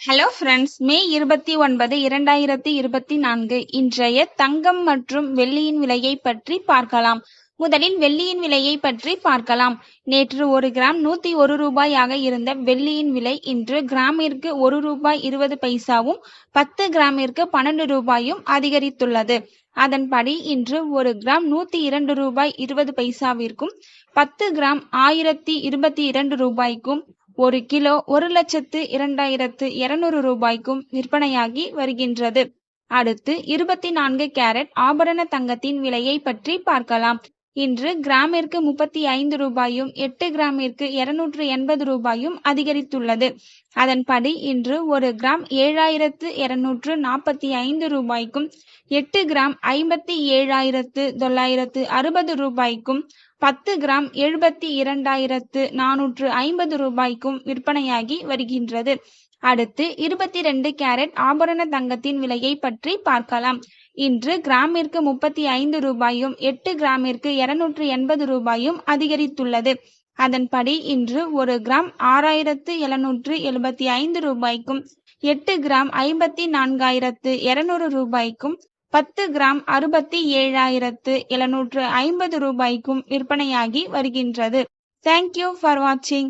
Hello friends, மே 29, 2024 இன்றைய தங்கம் மற்றும் வெள்ளியின் விலையை பற்றி பார்க்கலாம். முதலில் வெள்ளியின் விலையை பற்றி பார்க்கலாம். நேற்று 1 கிராம் 101 ரூபாயாக இருந்த வெள்ளியின் விலை இன்று கிராமிற்கு 1 ரூபாய் 20 பைசாவும் 10 கிராமிற்கு 12 ரூபாயும் அதிகரித்துள்ளது. அதன்படி இன்று 1 கிராம் 102 ரூபாய் 20 பைசாவிற்கும் 10 கிராம் 1022 ரூபாய்க்கும் 1 கிலோ 1,02,200 ரூபாய்க்கும் விற்பனையாகி வருகின்றது. அடுத்து 24 கேரட் ஆபரண தங்கத்தின் விலையை பற்றி பார்க்கலாம். இன்று கிராமிற்கு 35 ரூபாயும் 8 கிராமிற்கு 280 ரூபாயும் அதிகரித்துள்ளது. அதன்படி இன்று 1 கிராம் 7,245 ரூபாய்க்கும் 8 கிராம் 57,960 ரூபாய்க்கும் 10 கிராம் 72,450 ரூபாய்க்கும் விற்பனையாகி வருகின்றது. அடுத்து 22 கேரட் ஆபரண தங்கத்தின் விலையை பற்றி பார்க்கலாம். இன்று கிராமிற்கு 35 ரூபாயும் 8 கிராமிற்கு 280 ரூபாயும் அதிகரித்துள்ளது. அதன்படி இன்று 1 கிராம் 6,775 ரூபாய்க்கும் 8 கிராம் 54,200 ரூபாய்க்கும் 10 கிராம் 67,750 ரூபாய்க்கும் விற்பனையாகி வருகின்றது. தேங்க்யூ ஃபார் வாட்சிங்.